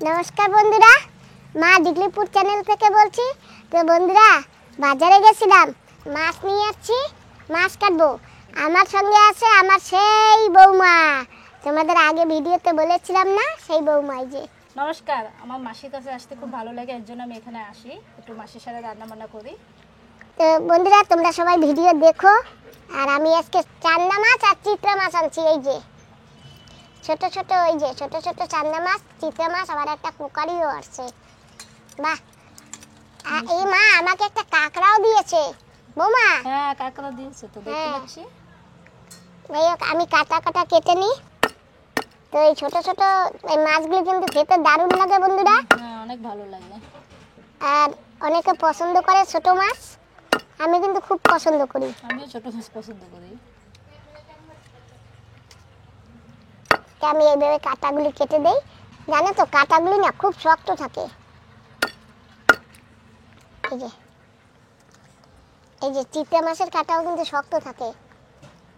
নমস্কার বন্ধুরা, মা ডিগলিপুর চ্যানেল থেকে বলছি। তো বন্ধুরা, বাজারে গেছিলাম, মাছ নিয়ে আসছি, মাছ কাটবো। আমার সঙ্গে আছে আমার সেই বৌমা, তোমাদের আগে ভিডিওতে বলেছিলাম না, সেই বৌমাই যে। নমস্কার, আমার মাসির কাছে আসতে খুব ভালো লাগে, এর জন্য আমি এখানে আসি, একটু মাসির সাথে রান্না বান্না করি। তো বন্ধুরা, তোমরা সবাই ভিডিও দেখো। আর আমি আজকে চান্দা মাছ আর চিত্রা মাছ আনছি। এই যে ছোট ছোট, ওই যে ছোট ছোট চান্দা মাছ, চিত্রা মাছ, আবার একটা কুকারিও আসছে। বাহ! এই মা আমাকে একটা কাঁকড়াও দিয়েছে বৌমা। হ্যাঁ, কাঁকড়া দিয়েছে তো, দেখতে পাচ্ছি। যাই হোক, আমি কাটা কাটা কেটে নিই। তো এই ছোট ছোট এই মাছগুলো কিন্তু খেতে দারুণ লাগে বন্ধুরা। হ্যাঁ, অনেক ভালো লাগে। আর অনেকে পছন্দ করে ছোট মাছ, আমি কিন্তু খুব পছন্দ করি। আমিও ছোট মাছ পছন্দ করি। তো আমি এইভাবে কাঁটাগুলি কেটে দেই। জানো তো, কাঁটাগুলি না খুব শক্ত থাকে। এই যে চিত্রা মাছের কাঁটাও কিন্তু শক্ত থাকে।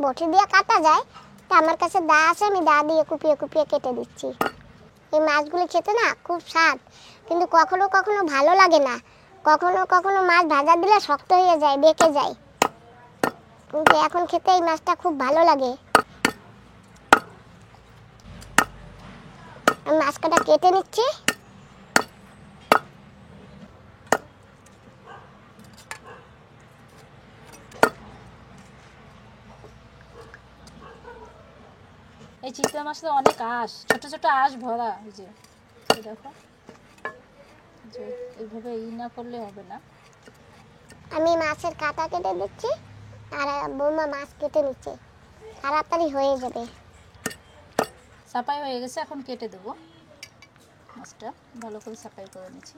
বটি দিয়ে কাটা যায়, তা আমার কাছে দা আছে, আমি দা দিয়ে কুপিয়ে কুপিয়ে কেটে দিচ্ছি। এই মাছগুলি খেতে না খুব স্বাদ, কিন্তু কখনো কখনো ভালো লাগে না। কখনো কখনো মাছ ভাজা দিলে শক্ত হয়ে যায়, বেঁকে যায়। কিন্তু এখন খেতে এই মাছটা খুব ভালো লাগে। আমি মাছ কাটা কেটে নিচ্ছি। এই চিংড়ি মাছটা অনেক আঁশ, ছোট ছোট আঁশ ভরা। এই যে এই দেখো, যে এইভাবে না করলে হবে না। আমি মাছের কাঁটা কেটে দিচ্ছি, আর বৌমা মাছ কেটে নিচ্ছে। তাড়াতাড়ি হয়ে যাবে। সাফাই হয়ে গেছে, এখন কেটে দেবো। মাছটা ভালো করে সাফাই করে নিচ্ছি।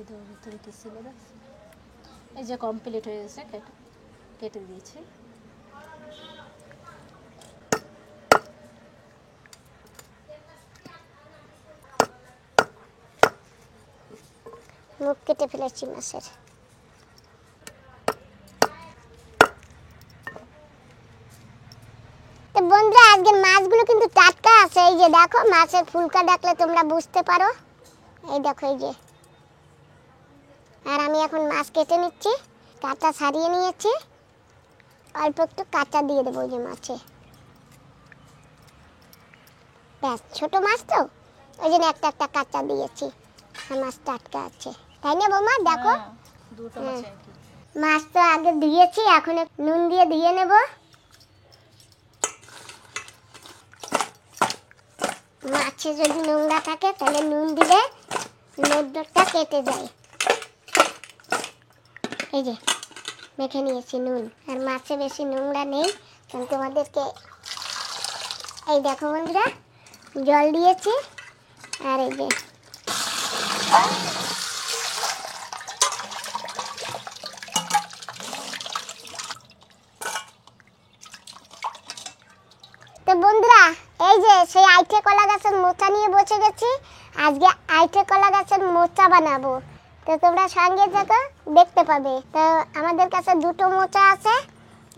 এদের ভিতরে কি ছিল দেখ। এই যে কমপ্লিট হয়ে গেছে, কেটে দিয়েছি। মুখ কেটে ফেলেছি মাছের। তো বন্ধুরা, আজকের মাছগুলো কিন্তু টাটকা আছে। এই যে দেখো, মাছের ফুলকা দেখলে তোমরা বুঝতে পারো। এই দেখো, এই যে। আর আমি এখন মাছ কেটে নিচ্ছি, কাঁটা ছাড়িয়ে নিয়েছি। অল্প একটু কাঁচা দিয়ে দেবো ওই যে মাছে। ব্যাস, ছোট মাছ তো, ওই জন্য একটা একটা কাঁচা দিয়েছি। আর মাছ টাটকা আছে, তাই না বৌমা? দেখো, দুটো মাছ একই। মাছ তো আগে দিয়েছি, এখন নুন দিয়ে দিয়ে নেব। মাছে যদি নোংরা থাকে তাহলে নুন দিলে নোংরাটা কেটে যায়। এই যে মেখে নিয়েছি নুন, আর মাছে বেশি নোংরা নেই। আমি তোমাদেরকে এই দেখো বন্ধুরা, জল দিয়েছি। আর এই যে তো বন্ধুরা, এই যে সেই আইঠে কলা গাছের মোচা নিয়ে বসে গেছি। আজকে আইঠে কলা গাছের মোচা বানাবো। তো তোমরা সঙ্গে থাকো, দেখতে পাবে। তো আমাদের কাছে দুটো মোচা আছে,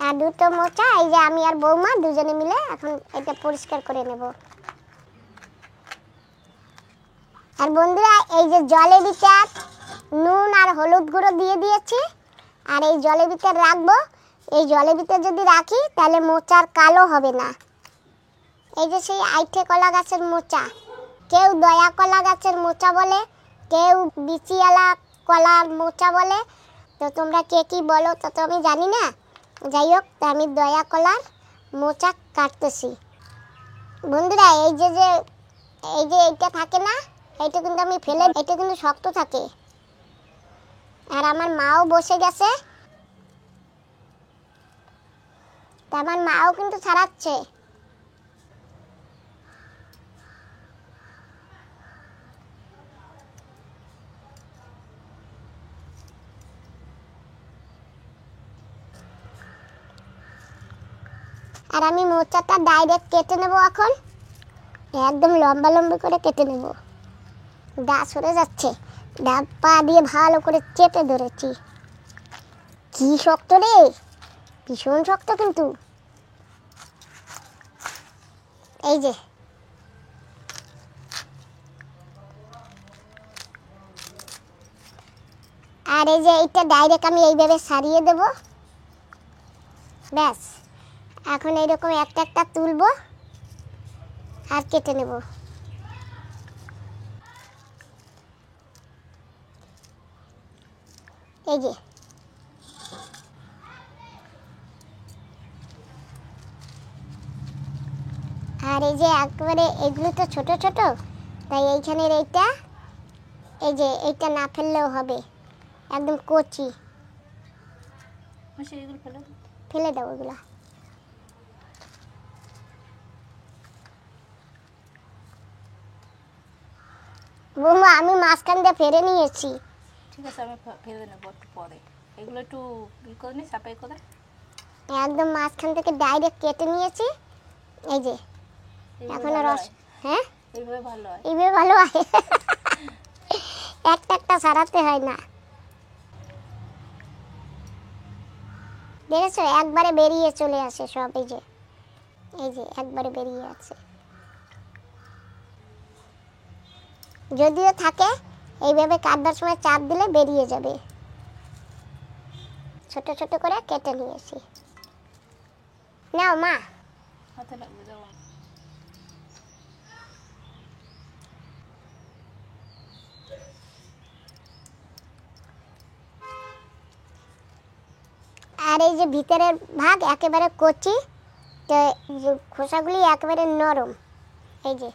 আর দুটো মোচা এই যে আমি আর বৌমা দুজনে মিলে এখন এটা পরিষ্কার করে নেব। আর বন্ধুরা, এই যে জলের ভিতর নুন আর হলুদ গুঁড়ো দিয়ে দিয়েছি, আর এই জলের ভিতর রাখবো। এই জলের ভিতর যদি রাখি তাহলে মোচার কালো হবে না। এই যে সেই আইঠে কলা গাছের মোচা, কেউ দয়া কলা গাছের মোচা বলে, কেউ বিচিওয়ালা কলার মোচা বলে। তো তোমরা কে কি বলো তা তো আমি জানি না। যাই হোক, তা আমি দয়া কলার মোচা কাটতেছি। বন্ধুরা, এই যে এইটা থাকে না, এইটা কিন্তু আমি ফেলে, এটা কিন্তু শক্ত থাকে। আর আমার মাও বসে গেছে, তা আমার মাও কিন্তু ছাড়াচ্ছে। আর আমি মোচাটা ডাইরেক্ট কেটে নেব এখন, একদম লম্বা লম্বা করে কেটে নেব। দা সরে যাচ্ছে, দা পা দিয়ে ভালো করে চেপে ধরেছি। কি শক্ত রে, ভীষণ শক্ত কিন্তু। এই যে আর এই যে এইটা ডাইরেক্ট আমি এইভাবে সারিয়ে দেব। ব্যাস, এখন এইরকম একটা একটা তুলবো আর কেটে নেব। এই যে আর এই যে একেবারে এগুলো তো ছোট ছোট, তাই এইখানের এইটা, এই যে এইটা না ফেললেও হবে, একদম কচি। এগুলো ফেলে দাও। ফেলে দাও ওগুলা। বৌমা আমি মাঝখান দিয়ে ফেরে নিয়েছি। ঠিক আছে, আমি ফেলে নেবো একটু পরে। এগুলো একটু ই করে নি, সাফাই করে। একদম মাঝখান থেকে ডাইরেক্ট কেটে নিয়েছি। এই যে এখন রস, হ্যাঁ এইভাবে ভালো হয়। এইভাবে ভালো হয়। একটা একটা সারাতে হয় না, দেখেছো একবারে বেরিয়ে চলে আসে সব। এই যে একবারে বেরিয়ে আছে। যদিও থাকে, এইভাবে কাটবার সময় চাপ দিলে বেরিয়ে যাবে। ছোট ছোট করে কেটে নিয়েছি। নাও মা। হাতে লাগবে, যাও। আর এই যে ভিতরের ভাগ একেবারে কচি, তো খোসাগুলি একেবারে নরম। এই যে,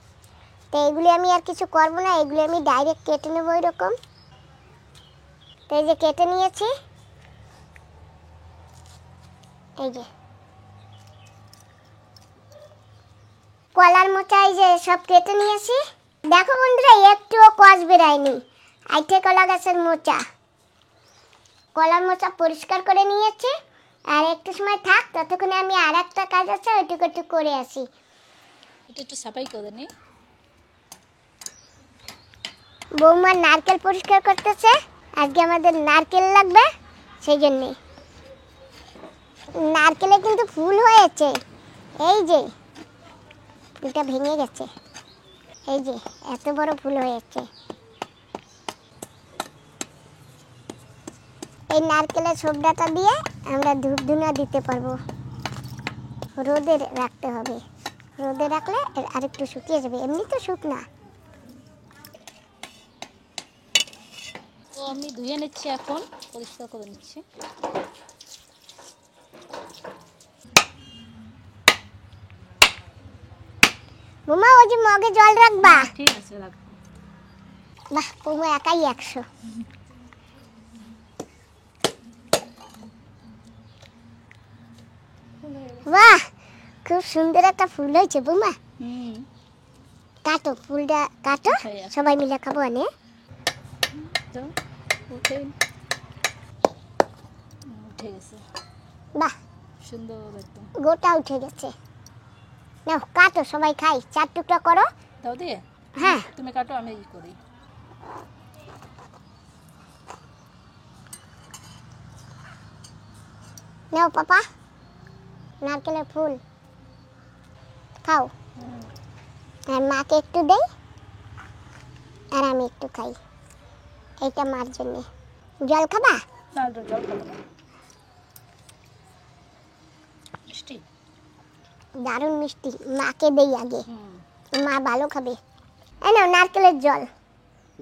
তো এগুলি আমি আর কিছু করব না, এগুলি আমি ডাইরেক্ট কেটে নেবো এরকম। তো এই যে কেটে নিয়েছি। এই যে কলার মোচা এই যে সব কেটে নিয়েছি। দেখো বন্ধুরা, একটুও কষ বেরায়নি। আইঠে কলা গাছের মোচা, কলার মোচা পরিষ্কার করে নিয়েছি। আর একটু সময় থাক, ততক্ষণে আমি আর একটা কাজ আছে ওইটুকু একটু করে আসি। এটা একটু সাফাই করে নি। বৌমা নারকেল পরিষ্কার করতেছে, আজকে আমাদের নারকেল লাগবে, সেই জন্যে। নারকেলে কিন্তু ফুল হয়েছে, এই যে ফুলটা ভেঙে গেছে। এই যে এত বড় ফুল হয়েছে। এই নারকেলের ছোবড়াটা দিয়ে আমরা ধূপ ধুনা দিতে পারবো। রোদে রাখতে হবে, রোদে রাখলে আরেকটু শুকিয়ে যাবে, এমনি তো শুকনা। তো আমি ধুয়ে নিচ্ছি, এখন পরিষ্কার করে নিচ্ছি। বৌমা ওই যে মগে জল রাখবা। ঠিক আছে, রাখবো। বাহ, বৌমা একাই 100। বাহ, খুব সুন্দর একটা ফুল হয়েছে বৌমা। কাটো ফুলটা, কাটো, সবাই মিলে খাবো। আনে তো উঠে গেছে। বাহ, সুন্দর একদম গোটা উঠে গেছে। নাও কাটো, সবাই খাই। 4 টুকরা করো। দাও দিয়ে। হ্যাঁ, তুমি কাটো, আমি ই করি। নাও পাপা, নারকেলের ফুল খাও। আর মাকে একটু দেই, আর আমি একটু খাই। এইটা মার জন্য। জল খাবা? না, জল খাবো না। মিষ্টি, দারুণ মিষ্টি। মাকে দেই আগে, মা ভালো খাবে। এই নাও নারকেলের জল।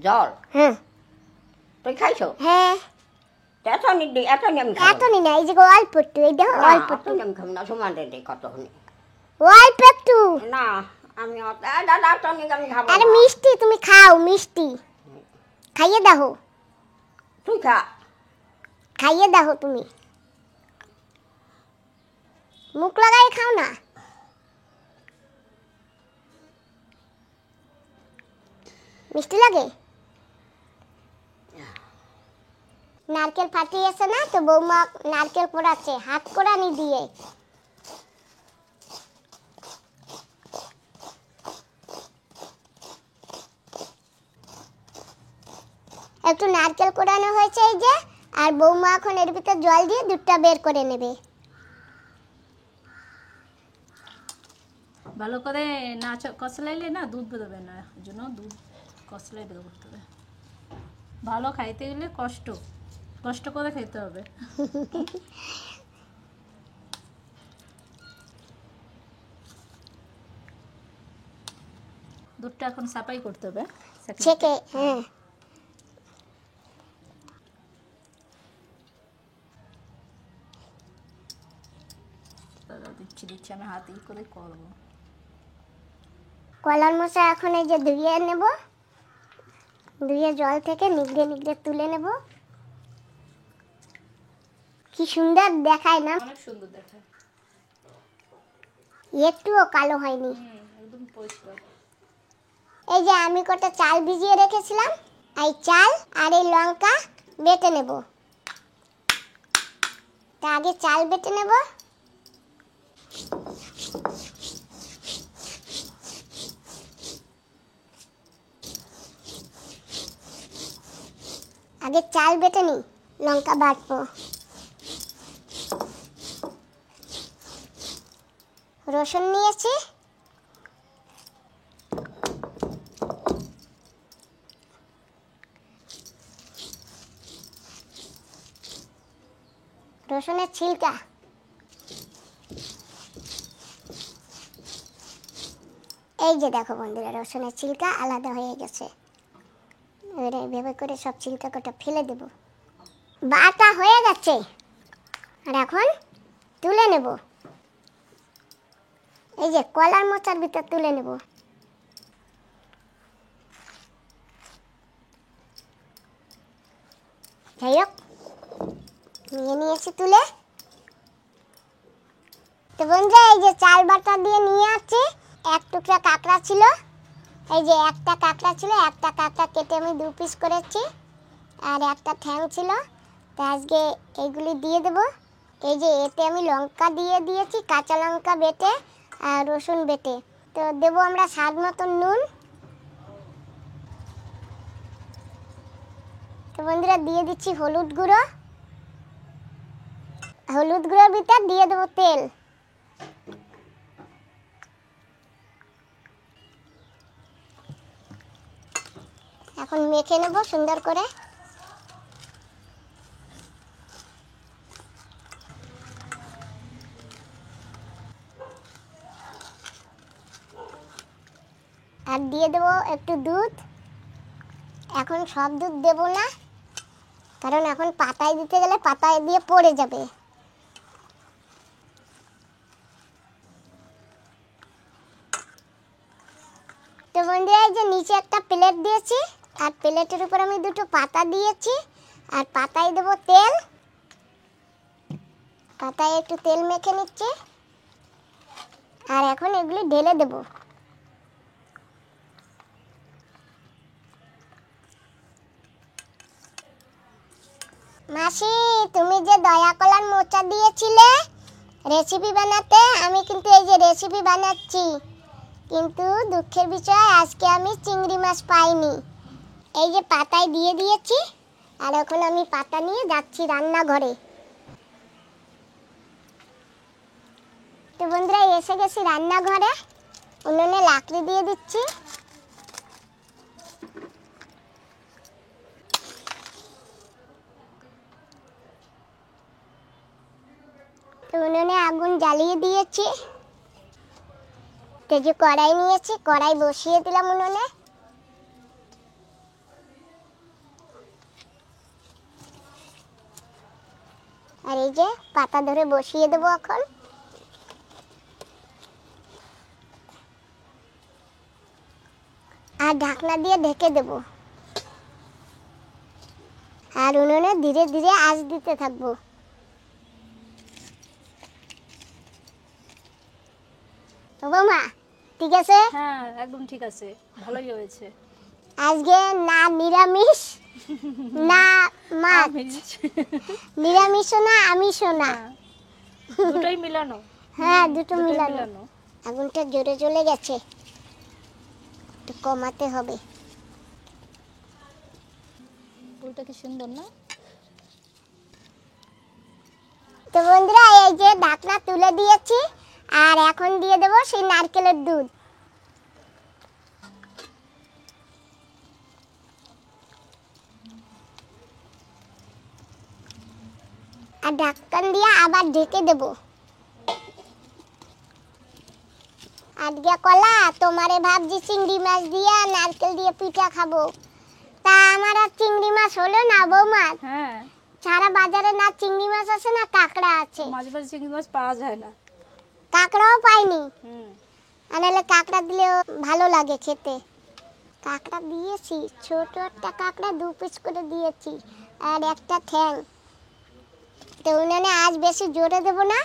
জল? হ্যাঁ। তুই খাইছো? হ্যাঁ। এত নি আমি খাবো এত নি না, এই যে অল্প একটু, এই দেখো না, অল্প একটু। এত আমি খাবো না, সমান দে কত হনি। অল্প একটু। না, আমি দাদা এত নি আমি খাবো আরে না। মিষ্টি, তুমি খাও মিষ্টি। খাইয়ে দাও, তুই খা। খাইয়ে দাও তুমি। মুখ লাগাই খাও না। মিষ্টি লাগে? নারকেল ফাটিয়েছে না, তো বৌমা নারকেল পোড়াচ্ছে হাত কোড়ানি দিয়ে। একটু নারকেল কোড়ানো হয়েছে এই যে, আর বৌমা এখন এর ভিতর জল দিয়ে দুধটা বের করে নেবে। ভালো করে না কষলাইলে না দুধ বেরোবে না, এই জন্য দুধ কষলাই বের করতে হবে। ভালো খাইতে গেলে কষ্ট কষ্ট করে খেতে হবে। দুধটা এখন সাফাই করতে হবে। ছেঁকে, হ্যাঁ। দিচ্ছি দিচ্ছি আমি হাতে করে করবো। কলার মোচা এখন এই যে ধুয়ে নেব, ধুয়ে জল থেকে নিগড়ে নিগড়ে তুলে নেব। কি সুন্দর দেখায় না, অনেক সুন্দর দেখায়, একটুও কালো হয়নি। একদম পরিষ্কার। এই যে আমি কটা চাল ভিজিয়ে রেখেছিলাম, এই চাল আর এই লঙ্কা বেটে নেব। তা আগে চাল বেটে নেব। আগে চাল বেটে নি, লঙ্কা বাটবো। রসুন নিয়েছি, রসুনের ছিলকা, এই যে দেখো বন্ধুরা রসুনের ছিলকা আলাদা হয়ে গেছে। এবারে এইভাবে করে সব ছিলকা কটা ফেলে দেব। বাটা হয়ে গেছে, আর এখন তুলে নেব। এই যে কলার মোচার ভিতর তুলে নেব। যাই হোক, নিয়ে নিয়েছি তুলে। তো বন্ধুরা এই যে চাল বাটা দিয়ে নিয়ে আসছি। এক টুকরা কাঁকড়া ছিল, এই যে একটা কাঁকড়া ছিল, একটা কাঁকড়া কেটে আমি 2 পিস করেছি, আর একটা ঠ্যাং ছিল। তো আজকে এইগুলি দিয়ে দেব। এই যে এতে আমি লঙ্কা দিয়ে দিয়েছি, কাঁচা লঙ্কা বেটে আর রসুন বেটে। তো দেবো আমরা স্বাদ মতো নুন। তো বন্ধুরা দিয়ে দিচ্ছি হলুদ গুঁড়ো, হলুদ গুঁড়োর ভিতর দিয়ে দেবো তেল। এখন মেখে নেব সুন্দর করে। আর দিয়ে দেবো একটু দুধ। এখন সব দুধ দেব না, কারণ এখন পাতায় দিতে গেলে পাতায় দিয়ে পড়ে যাবে। তো বন্ধুরা এই যে নিচে একটা প্লেট দিয়েছি, আর প্লেটের উপর আমি 2টো পাতা দিয়েছি, আর পাতায় দেবো তেল। পাতায় একটু তেল মেখে নিচ্ছি, আর এখন এগুলি ঢেলে দেব। মাসি, তুমি যে দয়া কলার মোচা দিয়েছিলে রেসিপি বানাতে, আমি কিন্তু এই যে রেসিপি বানাচ্ছি, কিন্তু দুঃখের বিষয় আজকে আমি চিংড়ি মাছ পাইনি। এই যে পাতায় দিয়ে দিয়েছি, আর এখন আমি পাতা নিয়ে যাচ্ছি রান্নাঘরে। তো বন্ধুরা এসে গেছি রান্নাঘরে, উনুনে লাকড়ি দিয়ে দিচ্ছি। তো উনুনে আগুন জ্বালিয়ে দিয়েছি। তো যে কড়াই নিয়েছি, কড়াই বসিয়ে দিলাম উনুনে। আর এই যে পাতা ধরে বসিয়ে দেবো এখন। আর ঢাকনা দিয়ে ঢেকে দেব, আর উনুনে ধীরে ধীরে আঁচ দিতে থাকবো। বৌমা ঠিক আছে? হ্যাঁ একদম ঠিক আছে, ভালোই হয়েছে। আজকে না নিরামিষ না মাছ, নিরামিষও না আমিষও না, দুটোই মিলানো। হ্যাঁ দুটো মিলানো। আগুনটা জোরে জ্বলে গেছে, একটু কমাতে হবে। ফুলটা কি সুন্দর না? তো বন্ধুরা এই যে ঢাকনা তুলে দিয়েছি আর এখন দিয়ে দেবো সেই নারকেলের দুধ। আর ঢাকন দিয়ে আবার ঢেকে দেব। আজকে কলা তোমারে ভাবছি চিংড়ি মাছ দিয়ে আর নারকেল দিয়ে পিঠা খাবো, তা আমার আর চিংড়ি মাছ হলো না বৌমা। হ্যাঁ, সারা বাজারে না চিংড়ি মাছ আছে না কাঁকড়া আছে, মাঝে মাঝে চিংড়ি মাছ পাওয়া যায় না। কাঁকড়াও পাইনি। হুম, আনালে কাঁকড়া দিলেও ভালো লাগে খেতে। কাঁকড়া দিয়েছি, ছোট একটা কাঁকড়া 2 পিস করে দিয়েছি আর একটা ঠ্যাং। তো উনানে আজ বেশি জোরে দেব না,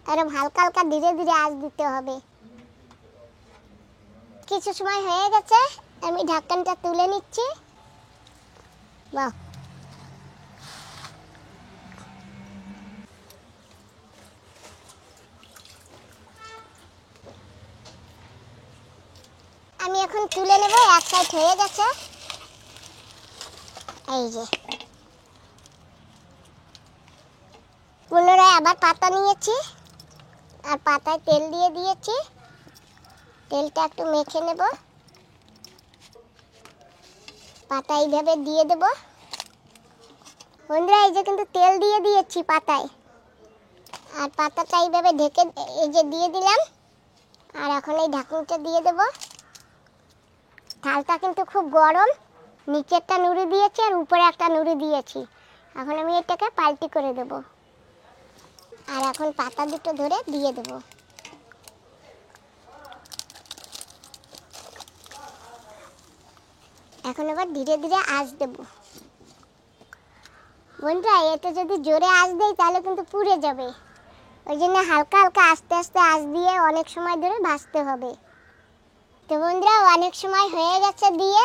আর হালকা হালকা ধীরে ধীরে আজ দিতে হবে। কিছু সময় হয়ে গেছে, আমি ঢাকনটা তুলে নিচ্ছি। বাহ, আমি এখন তুলে নেব। এক সাইড হয়ে গেছে, এই যে পুনরায় আবার পাতা নিয়েছি আর পাতায় তেল দিয়ে দিয়েছি। তেলটা একটু মেখে নেব, পাতা এইভাবে দিয়ে দেব। বন্ধুরা এই যে কিন্তু তেল দিয়ে দিয়েছি পাতায়, আর পাতাটা এইভাবে ঢেকে এই যে দিয়ে দিলাম। আর এখন এই ঢাকনিটা দিয়ে দেব। থালটা কিন্তু খুব গরম, নিচে একটা নুড়ি দিয়েছি আর উপরে একটা নুড়ি দিয়েছি। এখন আমি এটাকে পাল্টি করে দেব আর এখন পাতা দুটো ধরে দিয়ে দেব। এখন আবার ধীরে ধীরে আঁচ দেব। বন্ধুরা এতে যদি জোরে আঁচ দেই তাহলে কিন্তু পুড়ে যাবে, ওই জন্য হালকা হালকা আস্তে আস্তে আঁচ দিয়ে অনেক সময় ধরে ভাজতে হবে। তো বন্ধুরা অনেক সময় হয়ে গেছে দিয়ে,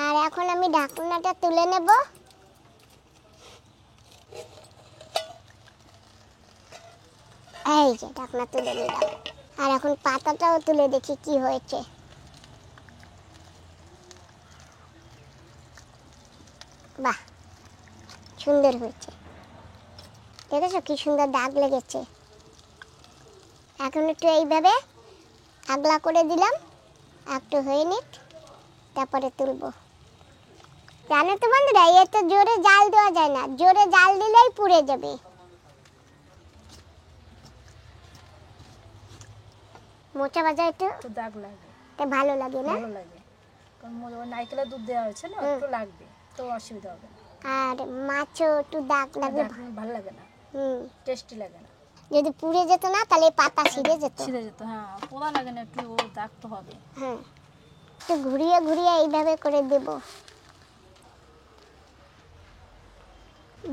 আর এখন আমি ঢাকনাটা তুলে নেব। এই যে ঢাকনা তুলে নিলাম, আর এখন পাতাটাও তুলে দেখি কি হয়েছে। বাহ, সুন্দর হয়েছে, দেখেছো কি সুন্দর দাগ লেগেছে। এখন একটু এইভাবে আগলা করে দিলাম, একটু হয়ে নিক, তারপরে তুলবো। জানো তো বন্ধুরা এতে জোরে জাল দেওয়া যায় না, জোরে জাল দিলেই পুড়ে যাবে। মোচা ভাজা একটু একটু দাগ লাগে, ভালো লাগে না? ভালো লাগে, কারণ নারকেলের দুধ দেওয়া হয়েছে না, একটু লাগবে, তো অসুবিধা হবে না। আর মাছও একটু দাগ লাগবে, ভালো লাগে না, হুম। টেস্টি লাগে না। যদি পুড়ে যেত না তাহলে পাতা ছিঁড়ে যেত। ছিঁড়ে যেত, হ্যাঁ, পোড়া লাগে না, একটু ও দাগ তো হবে। হ্যাঁ, একটু ঘুরিয়ে ঘুরিয়ে এইভাবে করে দেব।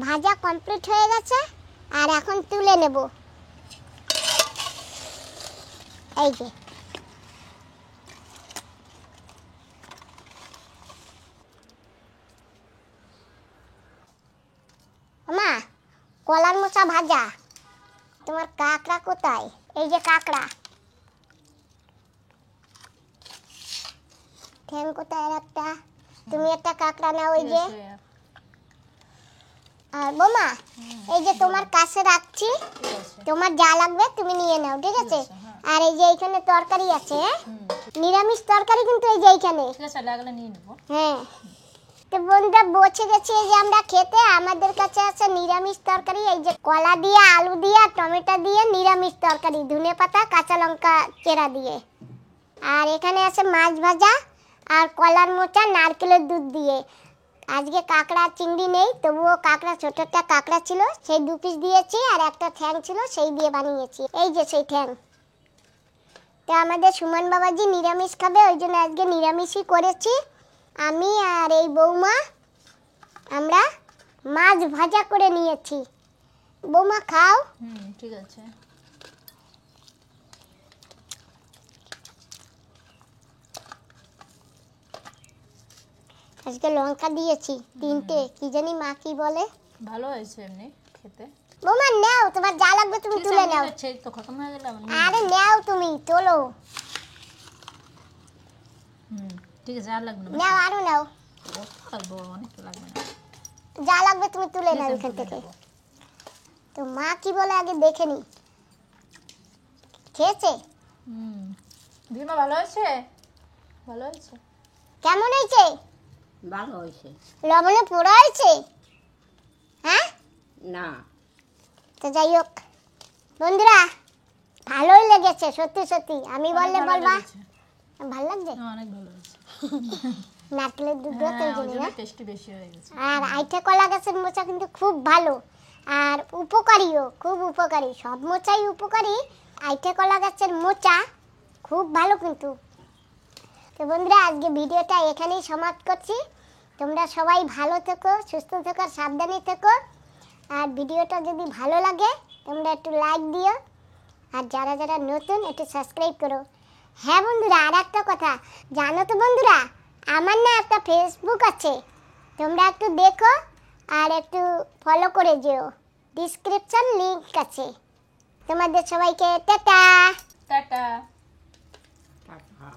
ভাজা কমপ্লিট হয়ে গেছে, আর এখন তুলে নেব। এই যে মা, কলার মোচা ভাজা। তোমার কাঁকড়া কোথায়? এই যে কাঁকড়া। ঠ্যাং কোথায় আর একটা? তুমি একটা কাঁকড়া নাও, ওই যে। আর বোমা এই যে তোমার কাছে রাখছি, তোমার যা লাগবে তুমি নিয়ে নাও, ঠিক আছে? আর এই যে এইখানে তরকারি আছে, নিরামিষ তরকারি কিন্তু এই যে এইখানে, ঠিক আছে, লাগলে নিয়ে নেব। হ্যাঁ। তো বন্ধুরা বসে গেছি এই যে আমরা খেতে। আমাদের কাছে আছে নিরামিষ তরকারি, এই যে কলা দিয়ে, আলু দিয়ে, টমেটো দিয়ে নিরামিষ তরকারি, ধনেপাতা, কাঁচা লঙ্কা চেরা দিয়ে। আর এখানে আছে মাছ ভাজা আর কলার মোচা নারকেলের দুধ দিয়ে। আজকে কাঁকড়া চিংড়ি নেই, তবুও কাঁকড়া, ছোট একটা কাঁকড়া ছিল, সেই 2 পিস দিয়েছি, আর একটা ঠ্যাং ছিল সেই দিয়ে বানিয়েছি। এই যে সেই ঠ্যাং। তো আমাদের সুমন বাবাজি নিরামিষ খাবে, ওই জন্য আজকে নিরামিষই করেছি। আমি আর এই বৌমা আমরা মাছ ভাজা করে নিয়েছি। বৌমা খাও। ঠিক আছে। আজকে লঙ্কা দিয়েছি 3টে, কি জানি মা কি বলে। ভালো হয়েছে এমনি খেতে। বৌমা নাও, তোমার যা লাগবে তুমি তুলে নাও। তো খতম হয়ে গেল। আরে নাও, তুমি তোলো। ঠিক আছে, আর লাগবে না। নাও, আরো নাও। লাগবে, অনেক লাগবে না। যা লাগবে তুমি তুলে নাও তুলে এখান থেকে। নেবো। তো মা কি বলে আগে দেখে নি। খেয়েছে? দিদিমা ভালো হয়েছে? ভালো হয়েছে? কেমন হয়েছে? ভালো হয়েছে লবণে পোড়া হয়েছে? হ্যাঁ, না তো যাই হোক বন্ধুরা, ভালোই লেগেছে সত্যি সত্যি। আমি বললে অনেক ভালো বলবা লেগেছে। ভালো লাগছে? হ্যাঁ, অনেক ভালো হয়েছে। নারকেলের দুধ তো হ্যাঁ, ওই জন্য জন্য না। টেস্টি বেশি হয়ে গেছে। আর আইটা কলা গাছের মোচা কিন্তু খুব ভালো আর উপকারীও, খুব উপকারী। সব মোচাই উপকারী, আইটা কলা গাছের মোচা খুব ভালো কিন্তু। তো বন্ধুরা, আজকে ভিডিওটা এখানেই সমাপ্ত করছি। তোমরা সবাই ভালো থেকো, সুস্থ থেকো, সাবধানে থেকো। আর ভিডিওটা যদি ভালো লাগে তোমরা একটু লাইক দিও, আর যারা যারা নতুন একটু সাবস্ক্রাইব করো। হ্যাঁ বন্ধুরা, আর একটা কথা জানো তো বন্ধুরা, আমার না একটা ফেসবুক আছে, তোমরা একটু দেখো আর একটু ফলো করে যেও, ডিসক্রিপশন লিংক আছে। তোমাদের সবাইকে টাটা। টাটা। টাটা।